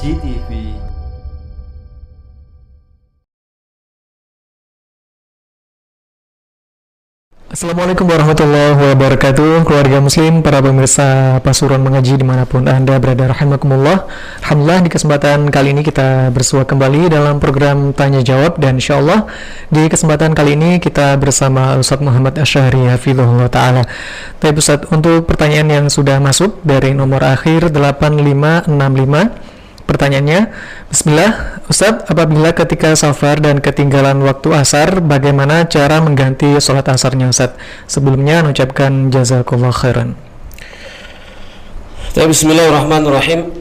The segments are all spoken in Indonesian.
GTV. Assalamualaikum warahmatullahi wabarakatuh, keluarga muslim, para pemirsa Pasuruan Mengaji dimanapun Anda berada, rahimakumullah. Alhamdulillah, di kesempatan kali ini kita bersua kembali dalam program Tanya Jawab, dan insyaallah di kesempatan kali ini kita bersama Ustadz Muhammad Asy'ari hafizahullah ta'ala. Tapi Ustadz, untuk pertanyaan yang sudah masuk dari nomor akhir 8565, pertanyaannya, Bismillah, Ustadz, apabila ketika safar dan ketinggalan waktu asar, bagaimana cara mengganti sholat asarnya, Ustadz? Sebelumnya mengucapkan jazakallah khairan. Bismillahirrahmanirrahim.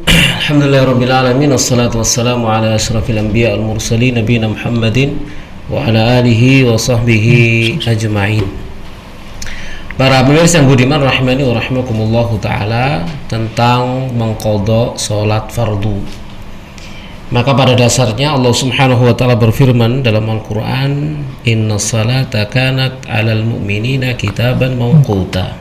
Alhamdulillahirrabbilalamin. Wassalatu wassalamu ala ashrafil anbiya al mursalin nabiyina Muhammadin wa ala alihi wa sahbihi ajma'in. Para pemirsa yang budiman rahimani wa rahimakumullahu ta'ala, tentang mengqadha salat fardu. Maka pada dasarnya Allah Subhanahu wa taala berfirman dalam Al-Qur'an, "Innas salata kanat 'alal mu'minina kitaban mawquta."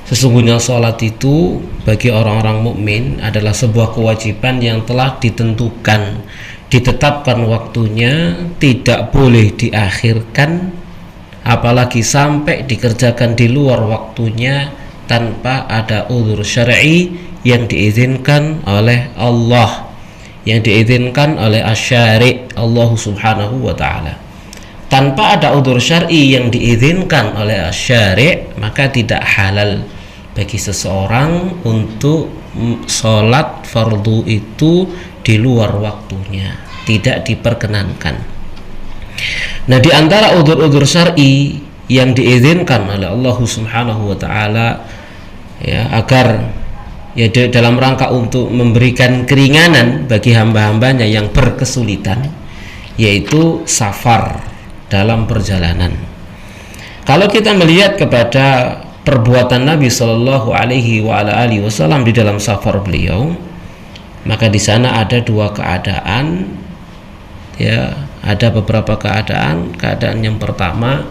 Sesungguhnya salat itu bagi orang-orang mukmin adalah sebuah kewajiban yang telah ditentukan, ditetapkan waktunya, tidak boleh diakhirkan, apalagi sampai dikerjakan di luar waktunya tanpa ada uzur syar'i yang diizinkan oleh Allah, yang diizinkan oleh asy-syari' Allah Subhanahu wa ta'ala. Tanpa ada uzur syar'i yang diizinkan oleh asy-syari', maka tidak halal bagi seseorang untuk sholat fardu itu di luar waktunya, tidak diperkenankan. Nah, di antara uzur-uzur syar'i yang diizinkan oleh Allah Subhanahu wa ta'ala, ya, agar ya dalam rangka untuk memberikan keringanan bagi hamba-hambanya yang berkesulitan, yaitu safar, dalam perjalanan. Kalau kita melihat kepada perbuatan Nabi Shallallahu Alaihi Wasallam di dalam safar beliau, maka di sana ada dua keadaan, ya, ada beberapa keadaan. Keadaan yang pertama,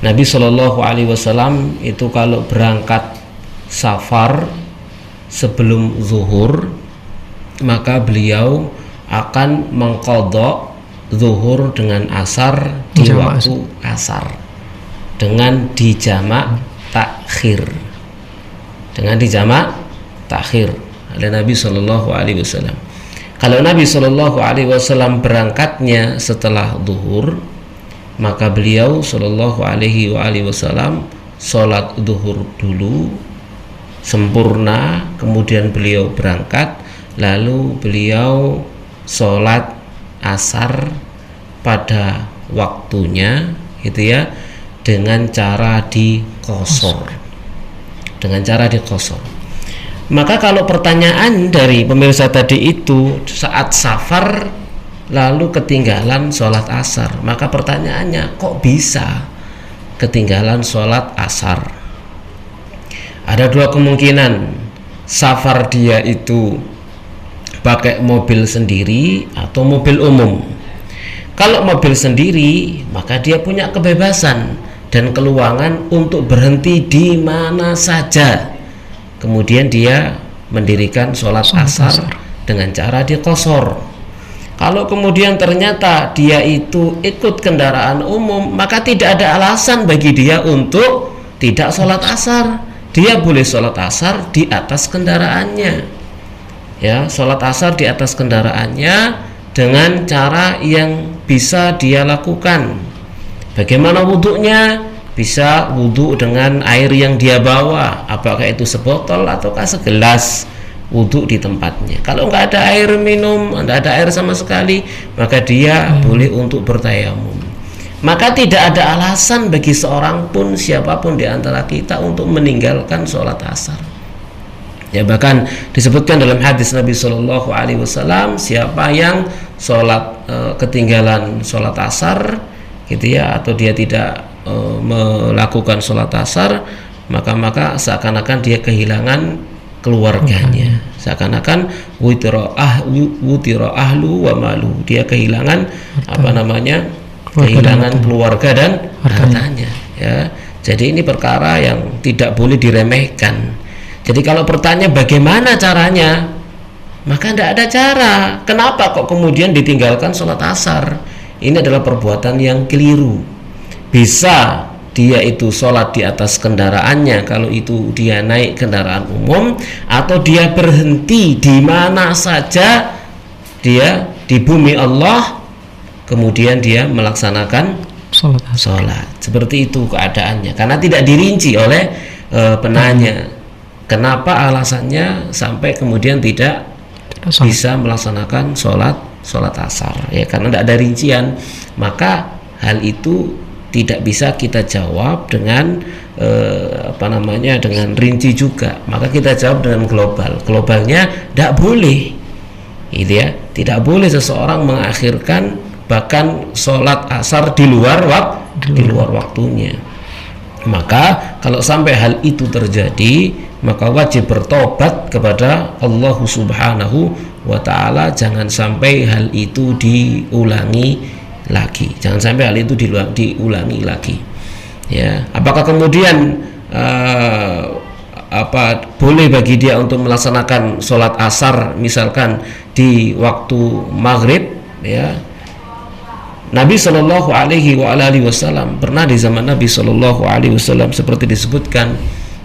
Nabi Shallallahu Alaihi Wasallam itu kalau berangkat safar sebelum zuhur, maka beliau akan mengqadha zuhur dengan asar di waktu asar, dengan dijamak takhir, oleh Nabi Shallallahu Alaihi Wasallam. Kalau Nabi Shallallahu Alaihi Wasallam berangkatnya setelah zuhur, maka beliau Shallallahu Alaihi Wasallam sholat zuhur dulu sempurna, kemudian beliau berangkat, lalu beliau sholat asar pada waktunya, gitu ya, dengan cara dikosor. Maka kalau pertanyaan dari pemirsa tadi itu saat safar lalu ketinggalan sholat asar, maka pertanyaannya, kok bisa ketinggalan sholat asar? Ada dua kemungkinan. Safar dia itu pakai mobil sendiri atau mobil umum. Kalau mobil sendiri, maka dia punya kebebasan dan keluangan untuk berhenti di mana saja. Kemudian dia mendirikan sholat asar dengan cara dikosor. Kalau kemudian ternyata dia itu ikut kendaraan umum, maka tidak ada alasan bagi dia untuk tidak sholat asar. Dia boleh sholat asar di atas kendaraannya, ya, sholat asar di atas kendaraannya dengan cara yang bisa dia lakukan. Bagaimana wudhunya? Bisa wudhu dengan air yang dia bawa, apakah itu sebotol ataukah segelas, wudhu di tempatnya. Kalau nggak ada air minum, nggak ada air sama sekali, maka dia boleh untuk bertayamum. Maka tidak ada alasan bagi seorang pun, siapapun di antara kita, untuk meninggalkan sholat asar. Ya, bahkan disebutkan dalam hadis Nabi Shallallahu Alaihi Wasallam, siapa yang ketinggalan sholat asar, gitu ya, atau dia tidak melakukan sholat asar, maka seakan-akan dia kehilangan keluarganya, seakan-akan wutira ahlu wa malu, dia kehilangan kehilangan keluarga dan hartanya, ya. Jadi ini perkara yang tidak boleh diremehkan. Jadi kalau bertanya bagaimana caranya, maka tidak ada cara. Kenapa kok kemudian ditinggalkan sholat asar? Ini adalah perbuatan yang keliru. Bisa dia itu sholat di atas kendaraannya kalau itu dia naik kendaraan umum, atau dia berhenti di mana saja dia di bumi Allah, kemudian dia melaksanakan sholat. Seperti itu keadaannya, karena tidak dirinci oleh penanya kenapa alasannya sampai kemudian tidak bisa melaksanakan sholat asar, ya karena tidak ada rincian. Maka hal itu tidak bisa kita jawab dengan dengan rinci juga. Maka kita jawab dengan global. Globalnya tidak boleh, gitu ya. Tidak boleh seseorang mengakhirkan bahkan sholat asar di luar waktunya. Maka kalau sampai hal itu terjadi, maka wajib bertobat kepada Allah Subhanahu wa ta'ala. Jangan sampai hal itu diulangi lagi. Jangan sampai hal itu diulangi lagi. Ya, apakah kemudian boleh bagi dia untuk melaksanakan sholat asar misalkan di waktu maghrib? Ya, Nabi Shallallahu Alaihi Wasallam pernah di zaman Nabi Shallallahu Alaihi Wasallam seperti disebutkan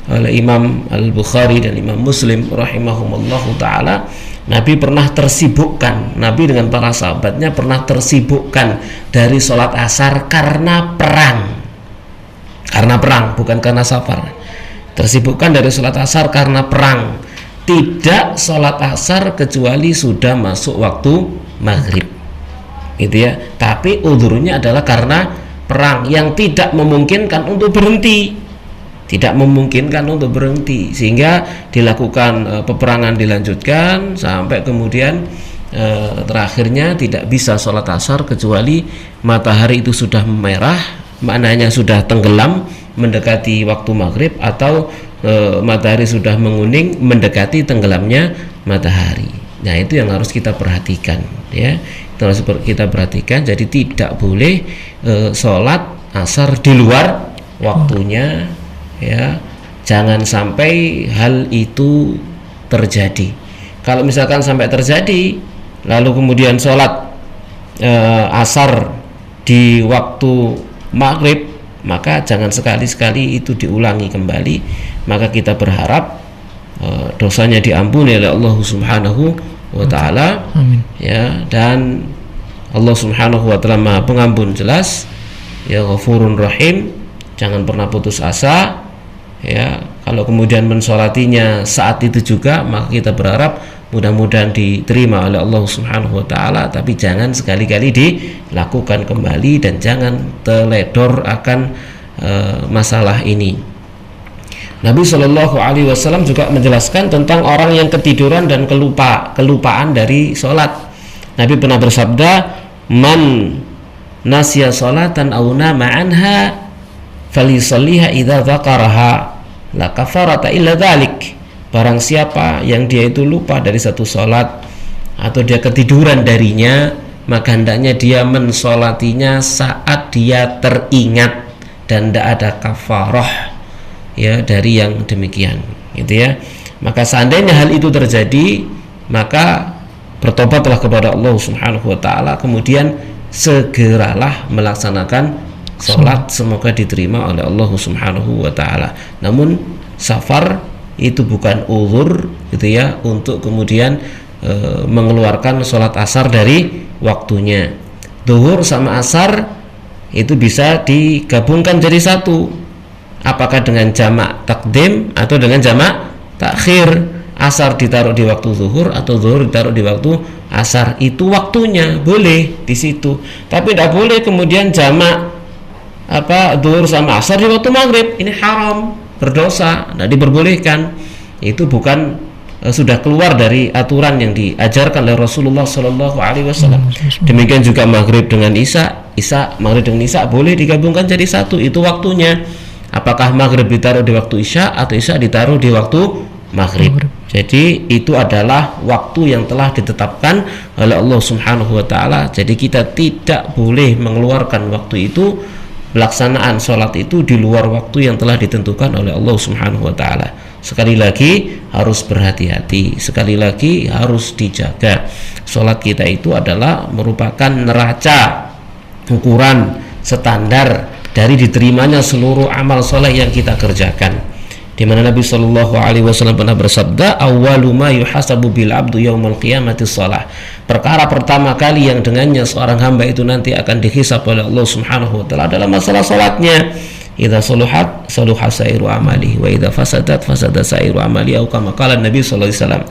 oleh Imam Al-Bukhari dan Imam Muslim rahimahumullahu taala, Nabi pernah tersibukkan, Nabi dengan para sahabatnya pernah tersibukkan dari sholat asar karena perang, bukan karena safar. Tersibukkan dari sholat asar karena perang, tidak sholat asar kecuali sudah masuk waktu maghrib, gitu ya. Tapi udhurnya adalah karena perang yang tidak memungkinkan untuk berhenti. Sehingga dilakukan peperangan dilanjutkan sampai kemudian terakhirnya tidak bisa sholat asar kecuali matahari itu sudah memerah, maknanya sudah tenggelam mendekati waktu maghrib, atau matahari sudah menguning mendekati tenggelamnya matahari. Nah, itu yang harus kita perhatikan, ya. Itu harus kita perhatikan. Jadi tidak boleh sholat asar di luar waktunya, ya. Jangan sampai hal itu terjadi. Kalau misalkan sampai terjadi lalu kemudian sholat asar di waktu maghrib, maka jangan sekali-sekali itu diulangi kembali. Maka kita berharap dosanya diampuni oleh Allah Subhanahu wa ta'ala. Amin. Ya, dan Allah Subhanahu wa ta'ala Maha Pengampun jelas, ya, Ghafurun Rahim. Jangan pernah putus asa, ya. Kalau kemudian mensolatinya saat itu juga, maka kita berharap mudah-mudahan diterima oleh Allah Subhanahu wa ta'ala. Tapi jangan sekali-kali dilakukan kembali dan jangan teledor akan masalah ini. Nabi Shallallahu Alaihi Wasallam juga menjelaskan tentang orang yang ketiduran dan kelupaan dari sholat. Nabi pernah bersabda, man nasya sholatan aw nama anha falisalliha idza dzakaraha la kafarata illa dzalik. Barang siapa yang dia itu lupa dari satu sholat atau dia ketiduran darinya, maka hendaknya dia mensolatinya saat dia teringat, dan tidak ada kafarah, ya, dari yang demikian, gitu ya. Maka seandainya hal itu terjadi, maka bertobatlah kepada Allah Subhanahu wa ta'ala, kemudian segeralah melaksanakan sholat, semoga diterima oleh Allah Subhanahu wa ta'ala. Namun safar itu bukan uzur, gitu ya, untuk kemudian mengeluarkan sholat asar dari waktunya. Zuhur sama asar itu bisa digabungkan jadi satu, apakah dengan jamak takdim atau dengan jamak takhir. Asar ditaruh di waktu zuhur atau zuhur ditaruh di waktu asar, itu waktunya boleh di situ. Tapi tidak boleh kemudian jamak zuhur sama asar di waktu maghrib. Ini haram, berdosa, tidak diperbolehkan. Itu bukan sudah keluar dari aturan yang diajarkan oleh Rasulullah Shallallahu Alaihi Wasallam. Demikian juga maghrib dengan maghrib dengan isya boleh digabungkan jadi satu, itu waktunya. Apakah maghrib ditaruh di waktu isya atau isya ditaruh di waktu maghrib. Jadi itu adalah waktu yang telah ditetapkan oleh Allah Subhanahu wa ta'ala. Jadi kita tidak boleh mengeluarkan waktu itu, pelaksanaan sholat itu di luar waktu yang telah ditentukan oleh Allah Subhanahu wa ta'ala. Sekali lagi, harus berhati-hati. Sekali lagi harus dijaga. Sholat kita itu adalah merupakan neraca, ukuran, standar dari diterimanya seluruh amal soleh yang kita kerjakan. Di mana Nabi Shallallahu Alaihi Wasallam pernah bersabda, "Awwalu ma yuhasabu bil abdu yaumal qiyamati shalah." Perkara pertama kali yang dengannya seorang hamba itu nanti akan dihisab oleh Allah Subhanahu Wa Taala adalah masalah salatnya. Idza saluhat saluha sairu amali wa idza fasadat fasada sairu amali, atau kama qala Nabi Sallallahu Alaihi Wasallam.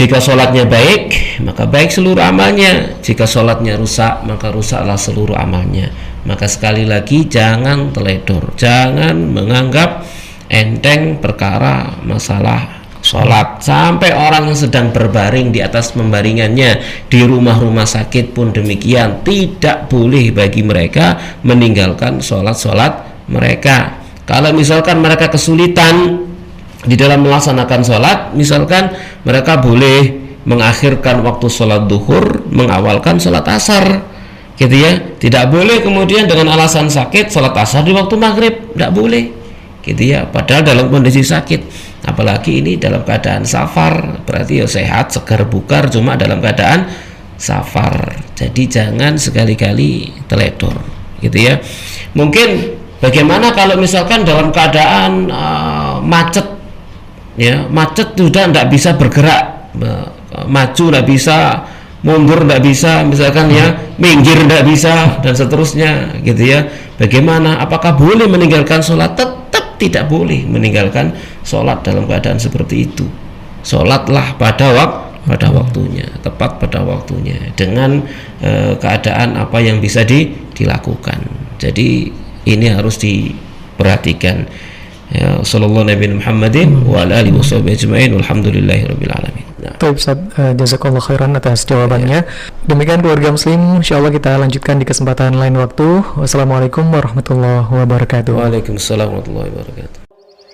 Jika salatnya baik, maka baik seluruh amalnya. Jika salatnya rusak, maka rusaklah seluruh amalnya. Maka sekali lagi jangan teledor, jangan menganggap enteng perkara masalah sholat. Sampai orang yang sedang berbaring di atas pembaringannya di rumah-rumah sakit pun demikian, tidak boleh bagi mereka meninggalkan sholat-sholat mereka. Kalau misalkan mereka kesulitan di dalam melaksanakan sholat, misalkan mereka boleh mengakhirkan waktu sholat duhur, mengawalkan sholat asar, gitu ya. Tidak boleh kemudian dengan alasan sakit sholat asar di waktu maghrib, tidak boleh, gitu ya. Padahal dalam kondisi sakit, apalagi ini dalam keadaan safar, berarti ya sehat, segar, bugar, cuma dalam keadaan safar. Jadi jangan sekali-kali teledor, gitu ya. Mungkin bagaimana kalau misalkan dalam keadaan macet, ya, macet sudah tidak bisa bergerak, maju tidak bisa, mundur tidak bisa, misalkan ya, minggir tidak bisa, dan seterusnya, gitu ya. Bagaimana? Apakah boleh meninggalkan sholat? Tetap tidak boleh meninggalkan sholat dalam keadaan seperti itu. Sholatlah pada waktunya, tepat pada waktunya, dengan keadaan apa yang bisa dilakukan. Jadi ini harus diperhatikan. Ya, sallallahu Nabi Muhammadin wa ala alihi washabihi ajma'in, walhamdulillahirabbil alamin. Baik Ustaz, jazakallahu khairan atas jawabannya. Demikian keluarga muslim, insyaallah kita lanjutkan di kesempatan lain waktu. Wassalamualaikum warahmatullahi wabarakatuh. Waalaikumsalam warahmatullahi wabarakatuh.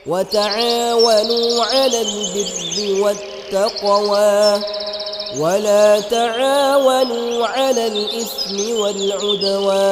وتعاونوا على البر والتقوى ولا تعاونوا على الإثم والعدوان